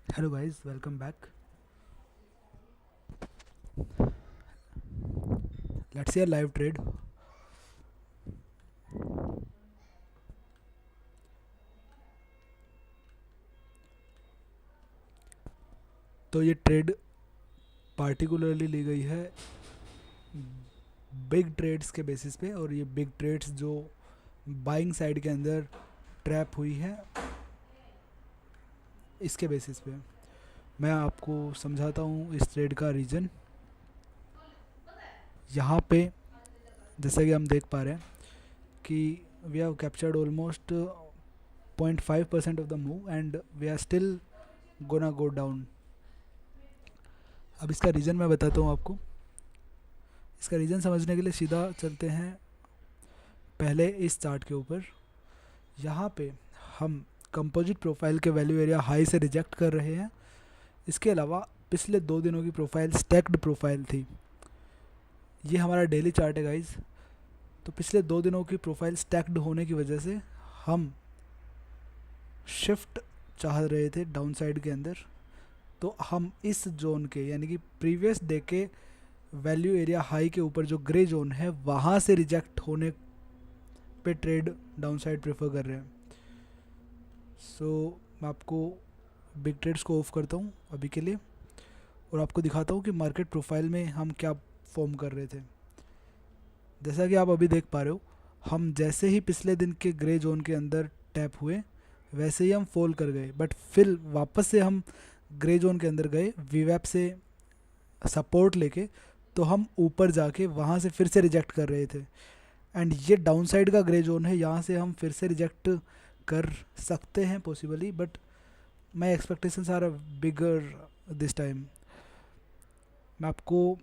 Hello guys, welcome back. Let's see a live trade. तो ये trade particularly ली गई है बिग ट्रेड्स के बेसिस पे, और ये बिग ट्रेड्स जो बाइंग साइड के अंदर ट्रैप हुई है इसके बेसिस पे मैं आपको समझाता हूँ इस ट्रेड का रीज़न। यहाँ पे जैसा कि हम देख पा रहे हैं कि we have captured almost 0.5% of the move and we are still gonna go down. अब इसका रीज़न मैं बताता हूँ आपको। इसका रीज़न समझने के लिए सीधा चलते हैं पहले इस चार्ट के ऊपर। यहाँ पे हम कंपोजिट प्रोफाइल के वैल्यू एरिया हाई से रिजेक्ट कर रहे हैं। इसके अलावा पिछले 2 दिनों की प्रोफाइल स्टैक्ड प्रोफाइल थी। ये हमारा डेली चार्ट है गाइज। तो पिछले 2 दिनों की प्रोफाइल स्टैक्ड होने की वजह से हम शिफ्ट चाह रहे थे डाउन साइड के अंदर। तो हम इस जोन के यानी कि प्रीवियस डे के वैल्यू एरिया हाई के ऊपर जो ग्रे जोन है वहाँ से रिजेक्ट होने पे ट्रेड डाउन साइड प्रेफर कर रहे हैं। सो मैं आपको बिग ट्रेड्स को ऑफ करता हूँ अभी के लिए और आपको दिखाता हूँ कि मार्केट प्रोफाइल में हम क्या फॉर्म कर रहे थे। जैसा कि आप अभी देख पा रहे हो, हम जैसे ही पिछले दिन के ग्रे जोन के अंदर टैप हुए वैसे ही हम फॉल कर गए, बट फिर वापस से हम ग्रे जोन के अंदर गए वीवैप से सपोर्ट लेके। तो हम ऊपर जाके वहाँ से फिर से रिजेक्ट कर रहे थे एंड ये डाउन साइड का ग्रे जोन है, यहाँ से हम फिर से रिजेक्ट कर सकते हैं possibly, but my expectations are bigger this time. मैं आपको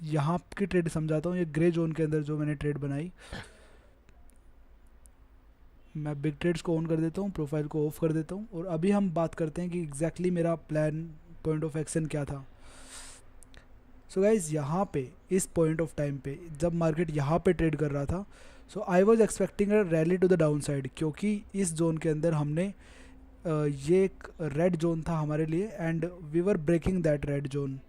यहाँ की ट्रेड समझाता हूँ। ये ग्रे जोन के अंदर जो मैंने ट्रेड बनाई, मैं बिग ट्रेड्स को ऑन कर देता हूँ, प्रोफाइल को ऑफ कर देता हूँ और अभी हम बात करते हैं कि एग्जैक्टली मेरा प्लान पॉइंट ऑफ एक्शन क्या था। सो गाइज यहाँ पे इस पॉइंट ऑफ टाइम पे जब मार्केट यहाँ पे ट्रेड कर रहा था, so I was expecting a rally to the down side, क्योंकि इस जोन के अंदर हमने ये एक रेड जोन था हमारे लिए and we were breaking that red zone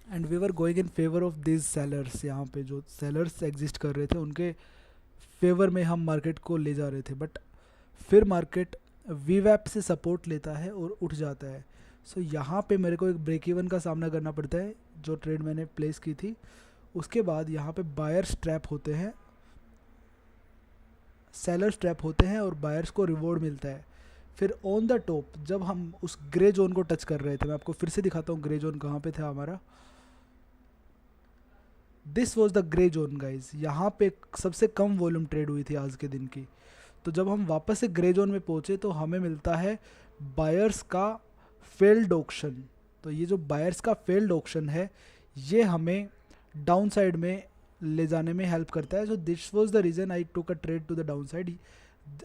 and we were going in favour of this sellers. यहाँ पे जो सेलर्स एग्जिस्ट कर रहे थे उनके फेवर में हम मार्केट को ले जा रहे थे, बट फिर मार्केट वीवैप से सपोर्ट लेता है और उठ जाता है। सो यहाँ पे मेरे को एक ब्रेक इवन का सामना करना पड़ता है। जो ट्रेड मैंने प्लेस की थी उसके बाद यहाँ पे बायर्स ट्रैप होते हैं, सेलर्स ट्रैप होते हैं और बायर्स को रिवॉर्ड मिलता है। फिर ऑन द टॉप जब हम उस ग्रे जोन को टच कर रहे थे, मैं आपको फिर से दिखाता हूँ ग्रे जोन कहाँ पे था हमारा। This was the grey zone guys. यहाँ पे सबसे कम वॉल्यूम ट्रेड हुई थी आज के दिन की। तो जब हम वापस से ग्रे जोन में पहुँचे तो हमें मिलता है बायर्स का फेल्ड ऑक्शन। तो ये जो बायर्स का फेल्ड ऑक्शन है ये हमें डाउन साइड में ले जाने में हेल्प करता है। So this was the reason I took a trade to the down side.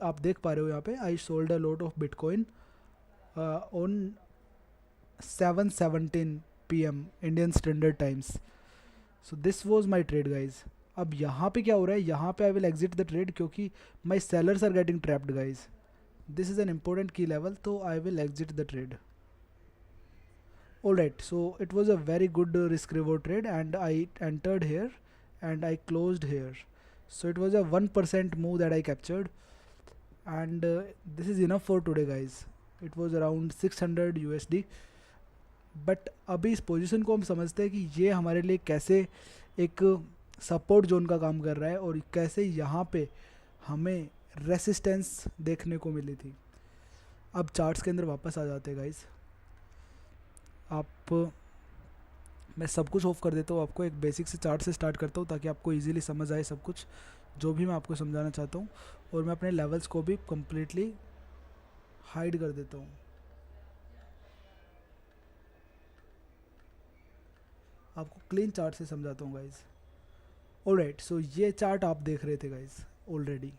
आप देख पा रहे हो यहाँ पे I sold a lot of Bitcoin on 7:17 PM Indian standard times. So this was my trade guys. अब यहाँ पे क्या हो रहा है, यहाँ पे I will exit the trade क्योंकि my sellers are getting trapped guys. This is an important key level, तो आई will exit the trade. Alright, so it was a very good risk reward trade and I entered here and I closed here. So it was a 1% move that I captured and this is enough for today guys. It was around 600 USD. But अभी इस position को हम समझते हैं कि ये हमारे लिए कैसे एक सपोर्ट जोन का काम कर रहा है और कैसे यहाँ पे हमें रेसिस्टेंस देखने को मिली थी। अब चार्ट्स के अंदर वापस आ जाते हैं गाइस। आप मैं सब कुछ ऑफ कर देता हूँ, आपको एक बेसिक से चार्ट से स्टार्ट करता हूँ ताकि आपको इजीली समझ आए सब कुछ जो भी मैं आपको समझाना चाहता हूँ। और मैं अपने लेवल्स को भी कम्प्लीटली हाइड कर देता हूँ। आपको क्लीन चार्ट से समझाता हूँ गाइज। ऑलराइट, सो ये चार्ट आप देख रहे थे गाइज ऑलरेडी।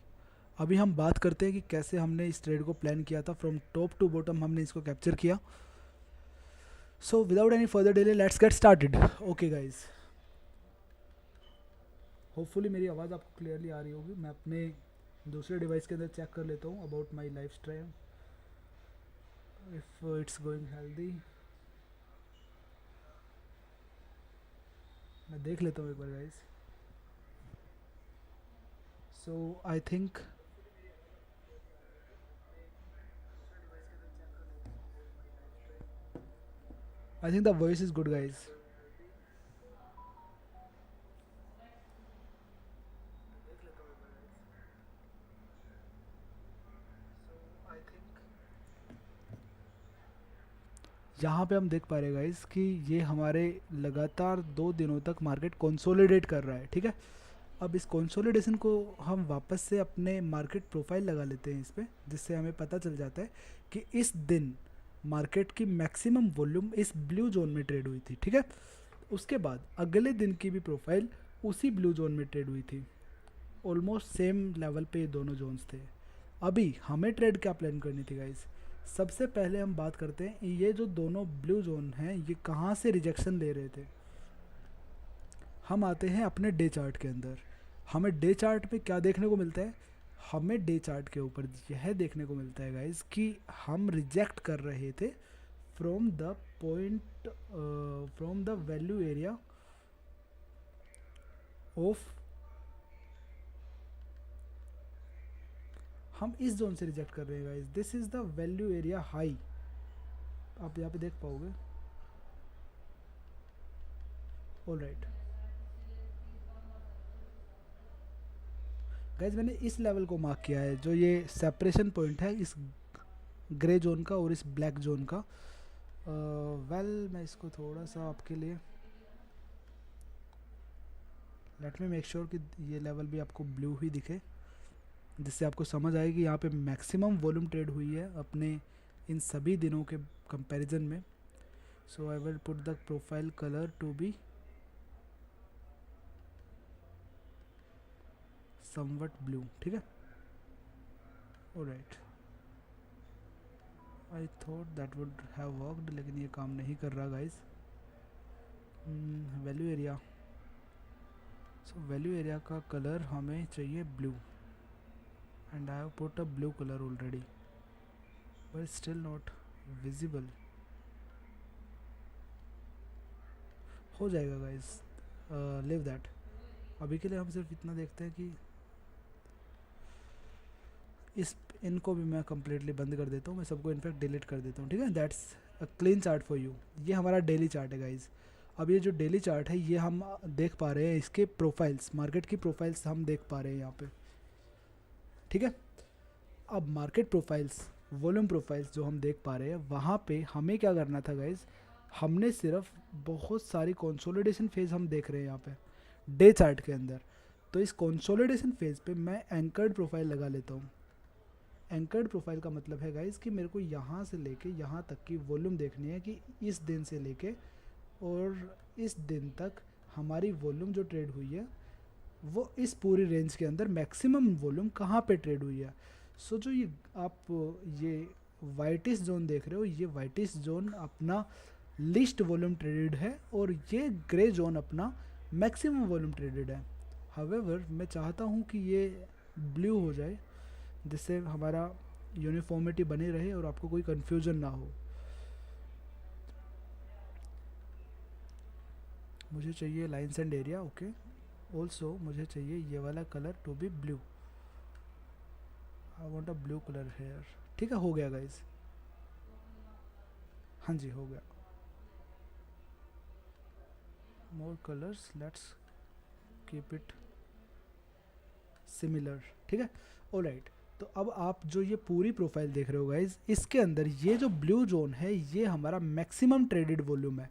अभी हम बात करते हैं कि कैसे हमने इस ट्रेड को प्लान किया था। फ्रॉम टॉप टू बॉटम हमने इसको कैप्चर किया। So without any further delay let's get started. Okay guys, hopefully मेरी आवाज़ आपको क्लियरली आ रही होगी। मैं अपने दूसरे डिवाइस के अंदर चेक कर लेता हूँ about my life stream, if it's going healthy. मैं देख लेता हूँ एक बार guys. So I think the voice is good guys. यहाँ पे हम देख पा रहे हैं गाइस कि ये हमारे लगातार 2 दिनों तक मार्केट कंसोलिडेट कर रहा है, ठीक है। अब इस कंसोलिडेशन को हम वापस से अपने मार्केट प्रोफाइल लगा लेते हैं इस पे, जिससे हमें पता चल जाता है कि इस दिन मार्केट की मैक्सिमम वॉल्यूम इस ब्लू जोन में ट्रेड हुई थी, ठीक है। उसके बाद अगले दिन की भी प्रोफाइल उसी ब्लू जोन में ट्रेड हुई थी, ऑलमोस्ट सेम लेवल पे ये दोनों जोन्स थे। अभी हमें ट्रेड क्या प्लान करनी थी गाइस? सबसे पहले हम बात करते हैं ये जो दोनों ब्लू जोन हैं ये कहाँ से रिजेक्शन ले रहे थे। हम आते हैं अपने डे चार्ट के अंदर। हमें डे चार्ट में क्या देखने को मिलता है? हमें डे चार्ट के ऊपर यह देखने को मिलता है गाइस कि हम रिजेक्ट कर रहे थे from the point, from the value area of, हम इस जोन से रिजेक्ट कर रहे हैं guys. This is the value area high, आप यहाँ पे देख पाओगे। ऑल राइट गाइज, मैंने इस लेवल को मार्क किया है, जो ये सेपरेशन पॉइंट है इस ग्रे जोन का और इस ब्लैक जोन का। मैं इसको थोड़ा सा आपके लिए, लेट मी मेक श्योर कि ये लेवल भी आपको ब्लू ही दिखे, जिससे आपको समझ आए कि यहाँ पे मैक्सिमम वॉल्यूम ट्रेड हुई है अपने इन सभी दिनों के कंपैरिजन में। So I will put the profile colour to be somewhat blue, ठीक है। Alright, I thought that would have worked, लेकिन ये काम नहीं कर रहा guys. Value area, so value area का कलर हमें चाहिए blue, and I have put a blue colour already but still not visible. हो जाएगा गाइस, लिव दैट। अभी के लिए हम सिर्फ इतना देखते हैं कि इस इनको भी मैं कम्प्लीटली बंद कर देता हूँ, मैं सबको इनफैक्ट डिलीट कर देता हूँ, ठीक है। That's a clean chart for you. ये हमारा डेली चार्ट है गाइज। अब ये जो डेली चार्ट है ये हम देख पा रहे हैं, इसके प्रोफाइल्स, मार्केट की प्रोफाइल्स हम देख पा रहे हैं यहाँ पे, ठीक है। अब मार्केट प्रोफाइल्स, वॉल्यूम प्रोफाइल्स जो हम देख पा रहे हैं, वहाँ पे हमें क्या करना था गाइज? हमने सिर्फ बहुत सारी कंसोलिडेशन फेज हम देख रहे हैं यहाँ पे डे चार्ट के अंदर। तो इस कंसोलिडेशन फेज पे मैं एंकर्ड प्रोफाइल लगा लेता हूँ। एंकर्ड प्रोफाइल का मतलब है गाइस कि मेरे को यहाँ से लेके यहाँ तक की वॉल्यूम देखनी है कि इस दिन से लेके और इस दिन तक हमारी वॉल्यूम जो ट्रेड हुई है वो इस पूरी रेंज के अंदर मैक्सिमम वॉल्यूम कहाँ पे ट्रेड हुई है। सो जो ये आप ये वाइटिस जोन देख रहे हो, ये वाइटिस जोन अपना लिस्ट वॉल्यूम ट्रेडेड है और ये ग्रे जोन अपना मैक्सिमम वॉल्यूम ट्रेडेड है। हावेवर मैं चाहता हूँ कि ये ब्लू हो जाए, जिससे हमारा यूनिफॉर्मिटी बनी रहे और आपको कोई कन्फ्यूजन ना हो। मुझे चाहिए lines and area, okay. Also मुझे चाहिए ये वाला colour to be blue, I want a blue colour here, ठीक है। हो गया गाइज, हाँ जी हो गया। More colours, let's keep it similar, ठीक है। ऑलराइट, तो अब आप जो ये पूरी प्रोफाइल देख रहे हो गाइज, इसके अंदर ये जो ब्लू जोन है ये हमारा मैक्सिमम ट्रेडेड वॉल्यूम है।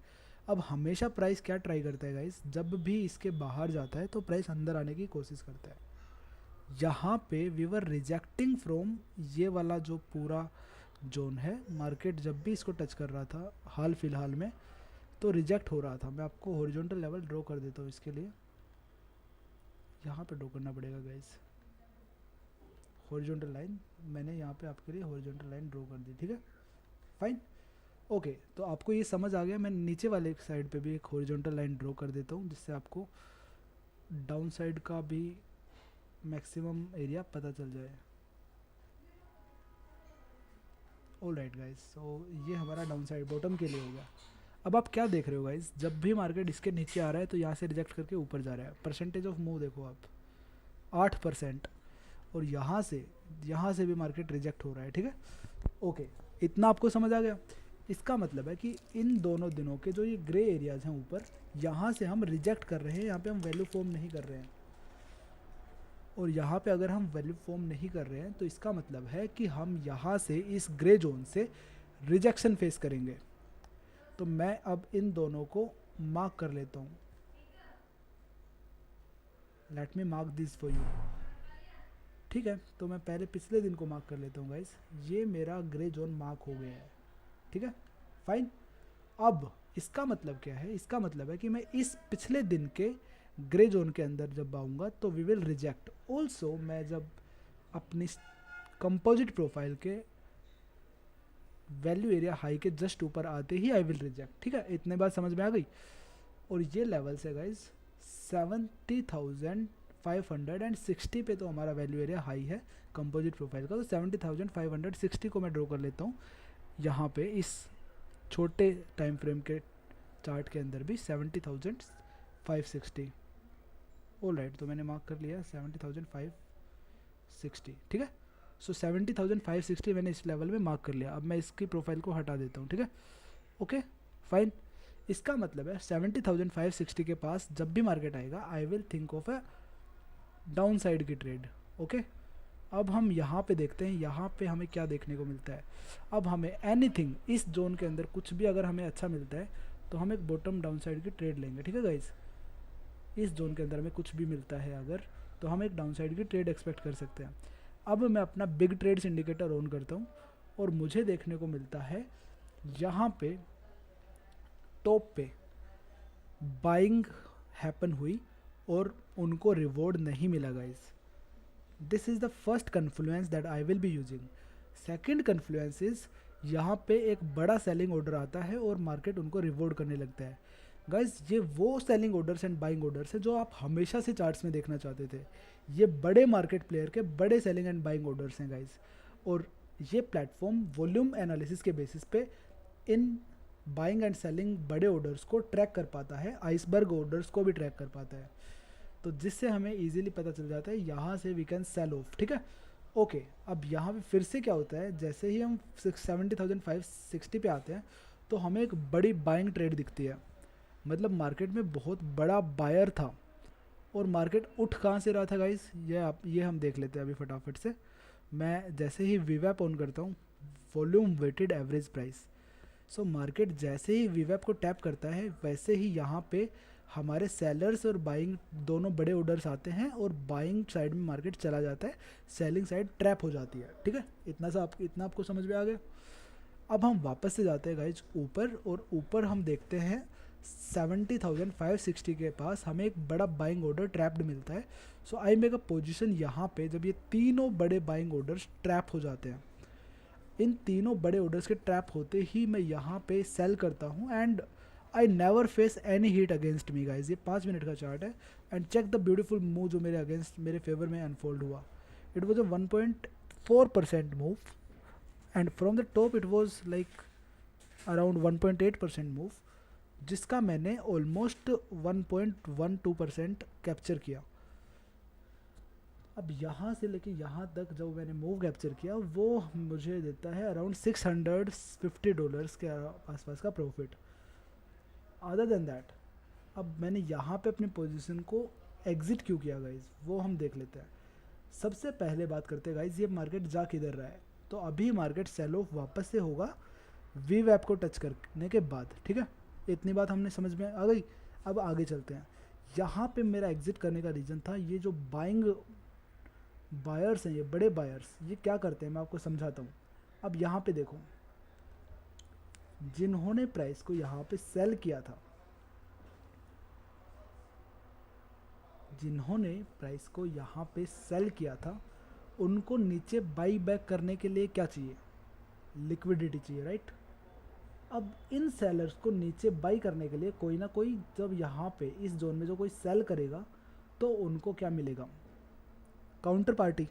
अब हमेशा प्राइस क्या ट्राई करता है गाइज? जब भी इसके बाहर जाता है तो प्राइस अंदर आने की कोशिश करता है। यहाँ पे वी वर रिजेक्टिंग फ्रॉम ये वाला जो पूरा जोन है, मार्केट जब भी इसको टच कर रहा था हाल फिलहाल में तो रिजेक्ट हो रहा था। मैं आपको हॉरिजॉन्टल लेवल ड्रॉ कर देता हूँ, इसके लिए यहाँ पे ड्रॉ करना पड़ेगा गाइज। हॉरिजॉन्टल लाइन मैंने यहाँ पे आपके लिए हॉरिजॉन्टल लाइन ड्रॉ कर दी, ठीक है, फाइन, ओके। तो आपको ये समझ आ गया। मैं नीचे वाले साइड पे भी एक हॉरिजॉन्टल लाइन ड्रॉ कर देता हूँ, जिससे आपको डाउन साइड का भी मैक्सिमम एरिया पता चल जाए। ऑल राइट गाइज, सो ये हमारा डाउन साइड बॉटम के लिए हो गया। अब आप क्या देख रहे हो गाइज, जब भी मार्केट इसके नीचे आ रहा है तो यहाँ से रिजेक्ट करके ऊपर जा रहा है। परसेंटेज ऑफ मूव देखो आप, 8%। और यहाँ से भी मार्केट रिजेक्ट हो रहा है, ठीक है। ओके, इतना आपको समझ आ गया। इसका मतलब है कि इन दोनों दिनों के जो ये ग्रे एरियाज हैं ऊपर, यहाँ से हम रिजेक्ट कर रहे हैं, यहाँ पे हम वैल्यू फॉर्म नहीं कर रहे हैं। और यहाँ पे अगर हम वैल्यू फॉर्म नहीं कर रहे हैं तो इसका मतलब है कि हम यहाँ से इस ग्रे जोन से रिजेक्शन फेस करेंगे। तो मैं अब इन दोनों को मार्क कर लेता हूँ। Let me mark this for you, ठीक है। तो मैं पहले पिछले दिन को मार्क कर लेता हूँ गाइस। ये मेरा ग्रे जोन मार्क हो गया है, ठीक है, फाइन। अब इसका मतलब क्या है, इसका मतलब है कि मैं इस पिछले दिन के ग्रे जोन के अंदर जब आऊँगा तो वी विल रिजेक्ट ऑल्सो। मैं जब अपनी कंपोजिट प्रोफाइल के वैल्यू एरिया हाई के जस्ट ऊपर आते ही आई विल रिजेक्ट, ठीक है। इतने बात समझ में आ गई। और ये लेवल से गाइज 70,560 पे तो हमारा वैल्यू एरिया हाई है कंपोजिट प्रोफाइल का। तो 70,560 को मैं ड्रॉ कर लेता हूँ यहाँ पे इस छोटे टाइम फ्रेम के चार्ट के अंदर भी 70,560। ऑल राइट, तो मैंने मार्क कर लिया 70,560, ठीक है। सो 70,560 मैंने इस लेवल में मार्क कर लिया। अब मैं इसकी प्रोफाइल को हटा देता हूँ, ठीक है, ओके फाइन। इसका मतलब है 70,560 के पास जब भी मार्केट आएगा I will think of a down side की ट्रेड, ओके। अब हम यहाँ पे देखते हैं, यहाँ पे हमें क्या देखने को मिलता है। अब हमें एनीथिंग इस जोन के अंदर कुछ भी अगर हमें अच्छा मिलता है तो हम एक बॉटम डाउन साइड की ट्रेड लेंगे, ठीक है गाइज। इस जोन के अंदर हमें कुछ भी मिलता है अगर, तो हम एक डाउन साइड की ट्रेड एक्सपेक्ट कर सकते हैं। अब मैं अपना बिग ट्रेड्स इंडिकेटर ऑन करता हूँ और मुझे देखने को मिलता है यहाँ पे टॉप पे बाइंग हैपन हुई और उनको रिवॉर्ड नहीं मिला guys. This is the first confluence that I will be using. Second confluence is यहाँ पे एक बड़ा सेलिंग ऑर्डर आता है और मार्केट उनको रिवॉर्ड करने लगता है। गाइज ये वो selling orders and buying orders है जो आप हमेशा से चार्ट्स में देखना चाहते थे। ये बड़े मार्केट प्लेयर के बड़े सेलिंग एंड बाइंग ऑर्डर्स हैं गाइज। और ये प्लेटफॉर्म वॉल्यूम एनालिसिस के बेसिस पे इन बाइंग एंड सेलिंग बड़े ऑर्डर्स को ट्रैक कर पाता है, आइसबर्ग ऑर्डर्स को भी ट्रैक कर पाता है। तो जिससे हमें इजीली पता चल जाता है यहाँ से वी कैन सेल ऑफ, ठीक है, ओके। अब यहाँ पे फिर से क्या होता है, जैसे ही हम 70,560 पे आते हैं तो हमें एक बड़ी बाइंग ट्रेड दिखती है। मतलब मार्केट में बहुत बड़ा बायर था और मार्केट उठ कहाँ से रहा था गाइस, ये हम देख लेते हैं अभी फटाफट से। मैं जैसे ही वीवैप ऑन करता हूँ, volume weighted average price, so market जैसे ही वीवैप को टैप करता है वैसे ही यहाँ पे हमारे सेलर्स और बाइंग दोनों बड़े ऑर्डर्स आते हैं और बाइंग साइड में मार्केट चला जाता है, सेलिंग साइड ट्रैप हो जाती है, ठीक है। इतना आपको समझ में आ गया। अब हम वापस से जाते हैं गाइज ऊपर, और ऊपर हम देखते हैं 70,560 के पास हमें एक बड़ा बाइंग ऑर्डर ट्रैप्ड मिलता है। सो आई मेक अ पोजिशन यहाँ पे जब ये तीनों बड़े बाइंग ऑर्डर्स ट्रैप हो जाते हैं। इन तीनों बड़े ऑर्डर्स के ट्रैप होते ही मैं यहाँ पे सेल करता हूँ and I never face any hit against me guys. ये 5 मिनट का चार्ट है and check the beautiful move जो मेरे अगेंस्ट मेरे फेवर में अनफोल्ड हुआ। It was a 1.4% move and from the top it was like around 1.8% move, जिसका मैंने ऑलमोस्ट 1.12% कैप्चर किया। अब यहाँ से लेके यहाँ तक जो मैंने मूव कैप्चर किया वो मुझे देता है अराउंड $650 के आसपास का प्रॉफिट। अदर देन दैट, अब मैंने यहाँ पे अपनी पोजीशन को एग्जिट क्यों किया गाइज, वो हम देख लेते हैं। सबसे पहले बात करते हैं गाइज, ये मार्केट जा किधर रहा है। तो अभी मार्केट सेल ऑफ वापस से होगा वी वैप को टच करने के बाद, ठीक है। इतनी बात हमने समझ में आ गई। अब आगे चलते हैं। यहाँ पे मेरा एग्जिट करने का रीज़न था ये जो बाइंग बायर्स हैं, ये बड़े बायर्स, ये क्या करते हैं मैं आपको समझाता हूँ। अब यहाँ पे देखो, जिन्होंने प्राइस को यहाँ पे सेल किया था, जिन्होंने प्राइस को यहाँ पे सेल किया था, उनको नीचे बाई बैक करने के लिए क्या चाहिए, लिक्विडिटी चाहिए, राइट। अब इन सेलर्स को नीचे बाई करने के लिए कोई ना कोई जब यहाँ पे इस जोन में जो कोई सेल करेगा तो उनको क्या मिलेगा, काउंटर पार्टी।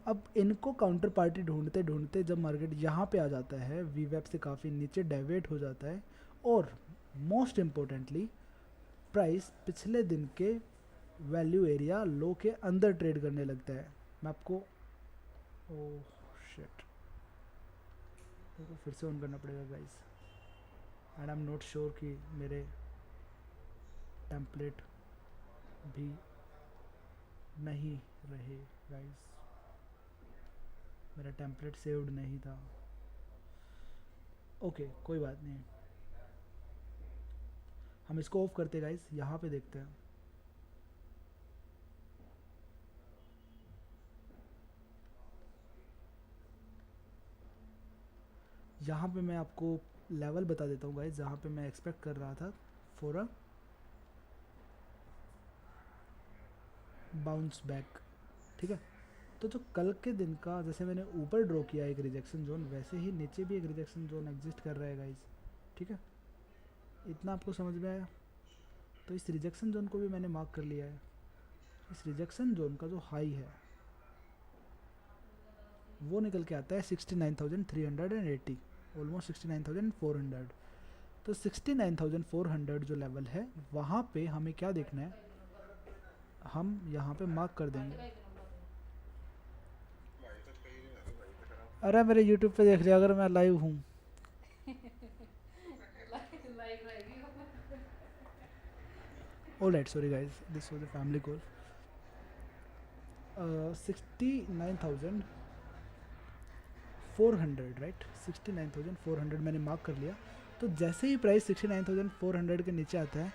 अब इनको काउंटर पार्टी ढूंढते ढूंढते जब मार्केट यहाँ पे आ जाता है, वीवैप से काफ़ी नीचे डेविएट हो जाता है, और मोस्ट इम्पोर्टेंटली प्राइस पिछले दिन के वैल्यू एरिया लो के अंदर ट्रेड करने लगता है। मैं आपको, ओह शिट, मेरे को फिर से ऑन करना पड़ेगा guys, and I am not sure कि मेरे टेम्पलेट भी नहीं रहे गाइस, मेरा टेम्पलेट सेव्ड नहीं था। ओके कोई बात नहीं, हम इसको ऑफ करते गाइस, यहाँ पे देखते हैं। यहाँ पे मैं आपको लेवल बता देता हूँ गाइस, जहाँ पे मैं एक्सपेक्ट कर रहा था फॉर अ बाउंस बैक, ठीक है। तो जो कल के दिन का, जैसे मैंने ऊपर ड्रॉ किया एक रिजेक्शन जोन, वैसे ही नीचे भी एक रिजेक्शन जोन एग्जिस्ट कर रहा है गाइस, ठीक है। इतना आपको समझ में आया? तो इस रिजेक्शन जोन को भी मैंने मार्क कर लिया है। इस रिजेक्शन जोन का जो हाई है वो निकल के आता है 69,380, ऑलमोस्ट 69,400। तो 69,400 जो लेवल है, वहाँ पे हमें क्या देखना है, हम यहाँ पे मार्क कर देंगे। अरे मेरे यूट्यूब पे देख लिया अगर मैं लाइव हूँ। Alright, sorry guys, this was a family call. 69,400 right, 69,400 मैंने मार्क कर लिया। तो जैसे ही प्राइस 69,400 के नीचे आता है,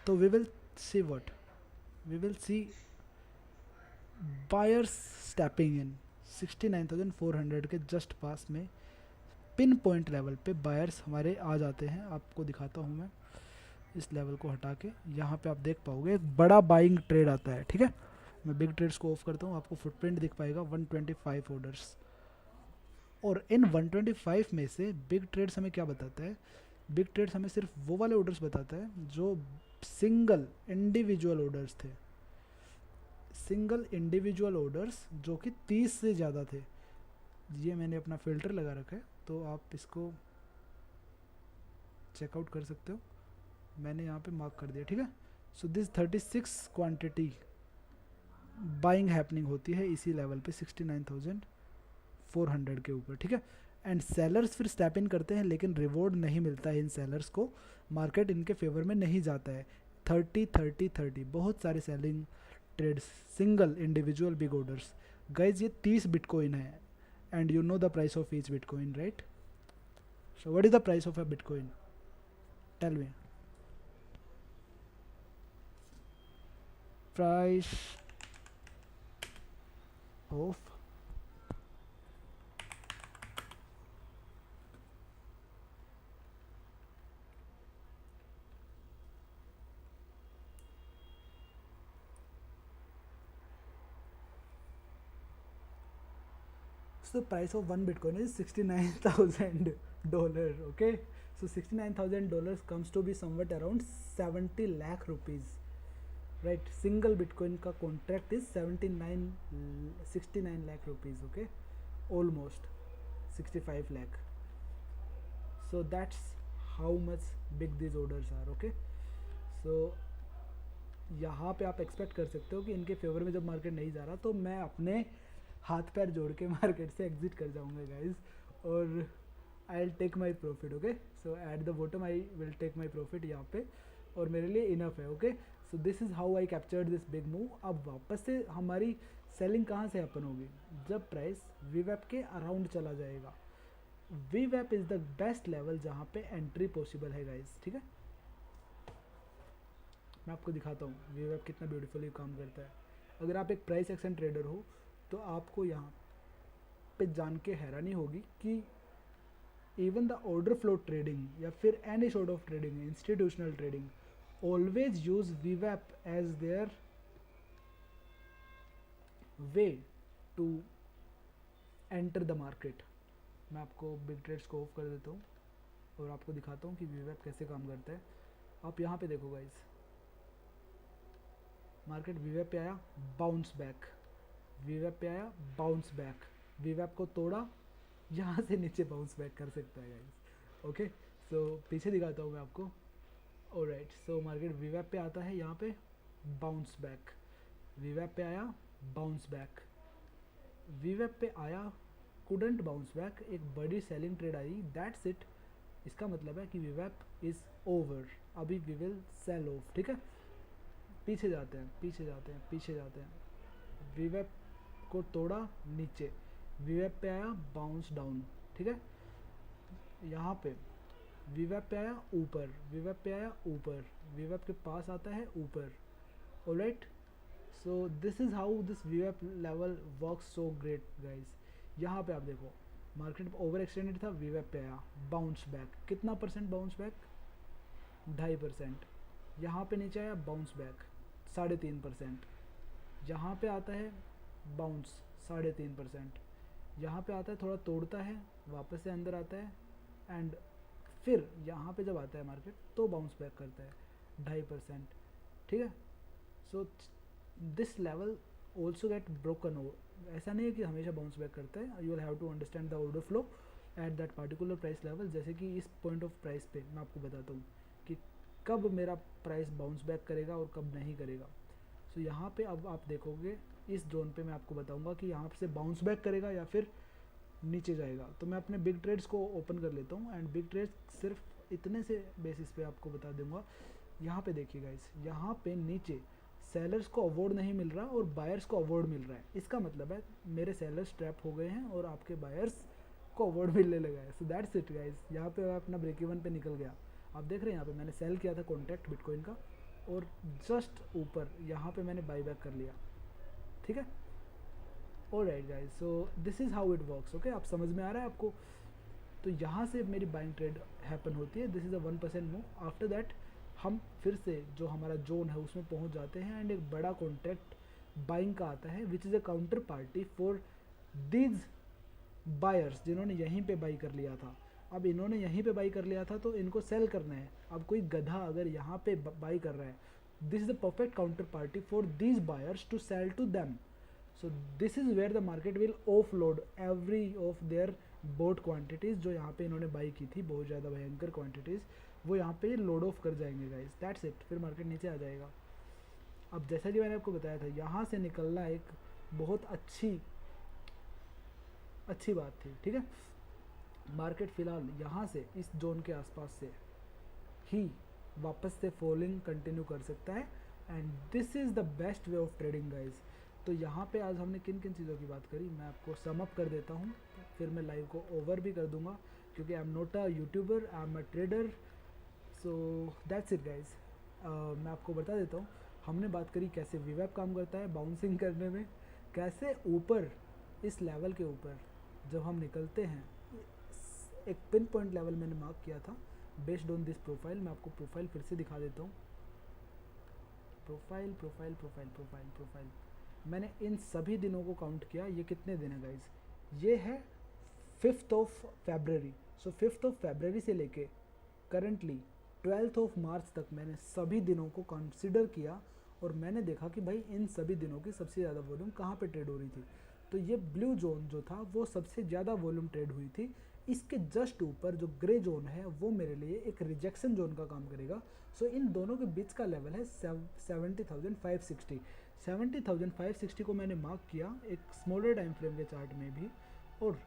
तो we will see what, we will see buyers stepping in 69,400 के जस्ट पास में, पिन पॉइंट लेवल पे बायर्स हमारे आ जाते हैं। आपको दिखाता हूँ मैं, इस लेवल को हटा के यहाँ पे आप देख पाओगे एक बड़ा बाइंग ट्रेड आता है, ठीक है। मैं बिग ट्रेड्स को ऑफ करता हूँ, आपको फुटप्रिंट दिख पाएगा 125 ऑर्डर्स, और इन 125 में से बिग ट्रेड्स हमें क्या बताता है, बिग ट्रेड्स हमें सिर्फ वो वाले ऑर्डर्स बताता है जो सिंगल इंडिविजुअल ऑर्डर्स थे, सिंगल इंडिविजुअल ऑर्डर्स जो कि 30 से ज़्यादा थे। ये मैंने अपना फ़िल्टर लगा रखा है, तो आप इसको चेकआउट कर सकते हो, मैंने यहाँ पे मार्क कर दिया, ठीक है। So this 36 quantity buying happening होती है इसी लेवल पे 69,400 के ऊपर, ठीक है। एंड सेलर्स फिर स्टेप इन करते हैं, लेकिन रिवॉर्ड नहीं मिलता है इन सेलर्स को, मार्केट इनके फेवर में नहीं जाता है। 30 बहुत सारे selling trades, single individual big orders. Guys ये 30 बिटकॉइन है, and you know the price of each bitcoin, right? So what is the price of a bitcoin? Tell me. Price of so the price of one bitcoin is $69,000, okay. So $69,000 comes to be somewhat around 70 lakh rupees, right? Single bitcoin ka contract is 69 lakh rupees, okay, almost 65 lakh. So that's how much big these orders are, okay. So यहाँ पे आप expect कर सकते हो कि इनके favour में जब मार्केट नहीं जा रहा, तो मैं अपने हाथ पैर जोड़ के मार्केट से एग्जिट कर जाऊंगा गाइज, और I will take my profit, okay. So at the bottom I will take my profit यहाँ पे, और मेरे लिए इनफ है, okay. So this is how I captured this big move. अब वापस से हमारी सेलिंग कहाँ से हैपन होगी? जब प्राइस वीवैप के अराउंड चला जाएगा। वीवैप इज़ द बेस्ट लेवल जहाँ पे एंट्री पॉसिबल है गाइज, ठीक है। मैं आपको दिखाता हूँ वीवैप कितना ब्यूटीफुली काम करता है। अगर आप एक प्राइस एक्शन ट्रेडर हो, तो आपको यहाँ पे जान के हैरानी होगी कि even the order flow trading या फिर any sort of trading, institutional trading, always use वीवैप as their way to enter the market. मैं आपको बिग ट्रेड्स को ऑफ कर देता हूँ और आपको दिखाता हूँ कि वीवैप कैसे काम करता है। आप यहाँ पे देखो गाइस, मार्केट वीवैप पे आया, बाउंस बैक, वीवैप पे आया, बाउंस बैक, वीवैप को तोड़ा, यहाँ से नीचे बाउंस बैक कर सकता है गाइस। ओके, सो पीछे दिखाता हूँ मैं आपको। ऑलराइट, सो मार्केट वीवैप पे आता है, यहाँ पे बाउंस बैक, वीवैप पे आया, बाउंस बैक, वीवैप पे आया, कुडंट बाउंस बैक, एक बड़ी selling trade I, that's it. इसका मतलब है कि वीवैप इज़ ओवर, अभी वी विल सेल ऑफ। ठीक है, पीछे जाते हैं, पीछे जाते हैं, पीछे जाते हैं, वीवैप को तोड़ा नीचे, वीवैप पे आया, बाउंस डाउन। ठीक है, यहाँ पे वीवैप पे आया ऊपर, वीवैप पे आया ऊपर, वीवैप के पास आता है ऊपर। Alright, so this is how this वीवैप level works so great guys. यहाँ पे आप देखो मार्केट ओवर एक्सटेंडेड था, वीवैप पे आया, बाउंस बैक, कितना परसेंट बाउंस बैक, 2.5%। यहाँ पे नीचे आया, बाउंस बैक 3.5%। यहाँ पे आता है बाउंस 3.5%। यहाँ पे आता है, थोड़ा तोड़ता है, वापस से अंदर आता है, एंड फिर यहाँ पे जब आता है मार्केट तो बाउंस बैक करता है 2.5%। ठीक है, so this level also get broken हो, ऐसा नहीं है कि हमेशा बाउंस बैक करता है। You will have to understand the order flow at that particular price level. जैसे कि इस पॉइंट ऑफ प्राइस पे मैं आपको बताता हूँ कि कब मेरा प्राइस बाउंस बैक करेगा और कब नहीं करेगा। सो यहाँ पे अब आप देखोगे इस जोन पे मैं आपको बताऊंगा कि यहाँ से बाउंस बैक करेगा या फिर नीचे जाएगा। तो मैं अपने बिग ट्रेड्स को ओपन कर लेता हूँ एंड बिग ट्रेड्स सिर्फ इतने से बेसिस पे आपको बता दूंगा। यहाँ पे देखिए गाइस, यहाँ पे नीचे सेलर्स को अवॉर्ड नहीं मिल रहा और बायर्स को अवॉर्ड मिल रहा है। इसका मतलब है मेरे सेलर्स ट्रैप हो गए हैं और आपके बायर्स को अवॉर्ड मिलने लगा है। सो दैट्स इट गाइस, यहाँ पे मैं अपना ब्रेक इवन पे निकल गया। आप देख रहे हैं यहाँ पे मैंने सेल किया था कॉन्ट्रैक्ट बिटकॉइन का और जस्ट ऊपर यहाँ पे मैंने बाई बैक कर लिया। ठीक है, alright guys, so this is how it works. Okay, आप समझ में आ रहा है आपको। तो यहाँ से मेरी बाइंग ट्रेड हैपन होती है, this is a 1% move. After that हम फिर से जो हमारा जोन है उसमें पहुँच जाते हैं एंड एक बड़ा कॉन्ट्रैक्ट बाइंग का आता है which is a counter party for these buyers जिन्होंने यहीं पे बाई कर लिया था। अब इन्होंने यहीं पे बाई कर लिया था तो इनको सेल करना है। अब कोई गधा अगर यहाँ पे बाई कर रहा है, this is the perfect counter party for these buyers to sell to them. So this is where the market will offload every of their bought quantities जो यहाँ पे इन्होंने बाई की थी, बहुत ज़्यादा भयंकर क्वांटिटीज़, वो यहाँ पे लोड ऑफ कर जाएंगे गाइस। दैट्स इट, फिर मार्केट नीचे आ जाएगा। अब जैसा कि मैंने आपको बताया था, यहाँ से निकलना एक बहुत अच्छी बात थी। ठीक है, मार्केट फ़िलहाल यहाँ से इस जोन के आसपास से ही वापस से फॉलिंग कंटिन्यू कर सकता है and this is the best way of trading guys. तो यहाँ पे आज हमने किन किन चीज़ों की बात करी मैं आपको सम अप कर देता हूँ, फिर मैं लाइव को ओवर भी कर दूंगा क्योंकि आई am not a YouTuber, I am a trader. So that's it guys. मैं आपको बता देता हूँ, हमने बात करी कैसे वीवैप काम करता है बाउंसिंग करने में, कैसे ऊपर इस लेवल के ऊपर जब हम निकलते हैं, एक पिन पॉइंट लेवल मैंने मार्क किया था बेस्ड ऑन दिस प्रोफाइल। मैं आपको प्रोफाइल फिर से दिखा देता हूँ, profile profile profile profile profile. मैंने इन सभी दिनों को काउंट किया, ये कितने दिन है गाइज, ये है 5th of February। So 5th of February से लेके करंटली 12th ऑफ मार्च तक मैंने सभी दिनों को कंसिडर किया और मैंने देखा कि भाई इन सभी दिनों की सबसे ज़्यादा वॉल्यूम कहाँ पे ट्रेड हो रही थी। तो ये ब्लू जोन जो था वो सबसे ज़्यादा वॉल्यूम ट्रेड हुई थी। इसके जस्ट ऊपर जो ग्रे जोन है वो मेरे लिए एक रिजेक्शन जोन का काम करेगा। सो इन दोनों के बीच का लेवल है 70,560। 70,560 को मैंने मार्क किया एक स्मॉलर टाइम फ्रेम के चार्ट में भी, और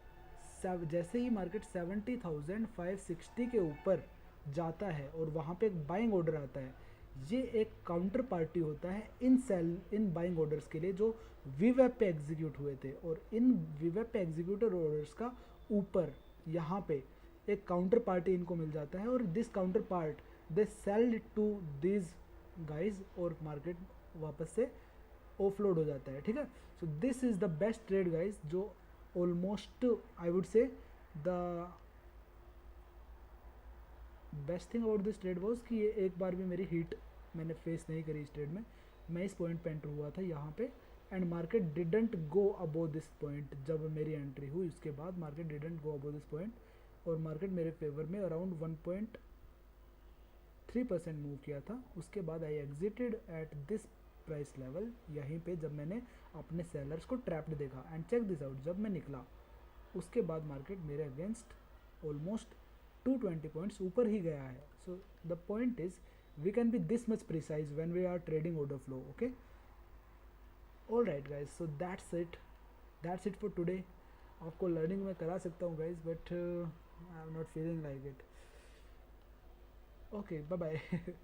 जैसे ही मार्केट 70,560 के ऊपर जाता है और वहाँ पे एक बाइंग ऑर्डर आता है, ये एक काउंटर पार्टी होता है इन बाइंग ऑर्डर्स के लिए जो वीवैप पे एग्जीक्यूट हुए थे। और इन वीवैप पे एग्जीक्यूटेड ऑर्डर्स का ऊपर यहाँ पे एक काउंटर पार्टी इनको मिल जाता है और this counter part they sold to this guys और मार्केट वापस से ऑफलोड हो जाता है। ठीक है, so this is the best trade guys, जो almost I would say the best thing about this trade was कि ये एक बार भी मेरी हीट मैंने फेस नहीं करी इस ट्रेड में। मैं इस पॉइंट पे एंटर हुआ था यहाँ पे and market didn't go above this point. जब मेरी एंट्री हुई उसके बाद market didn't go above this point और मार्केट मेरे फेवर में अराउंड 1.3% मूव किया था। उसके बाद I exited at this price level यहीं पे जब मैंने अपने सेलर्स को ट्रैप्ड देखा। एंड चेक दिस आउट, जब मैं निकला उसके बाद मार्केट मेरे अगेंस्ट ऑलमोस्ट 220 पॉइंट्स ऊपर ही गया है। So the point is we can be this much precise when we are trading order flow. Okay, all right guys, so that's it for today. आपको लर्निंग मैं करा सकता हूँ guys, but I am not feeling like it. Okay, bye bye.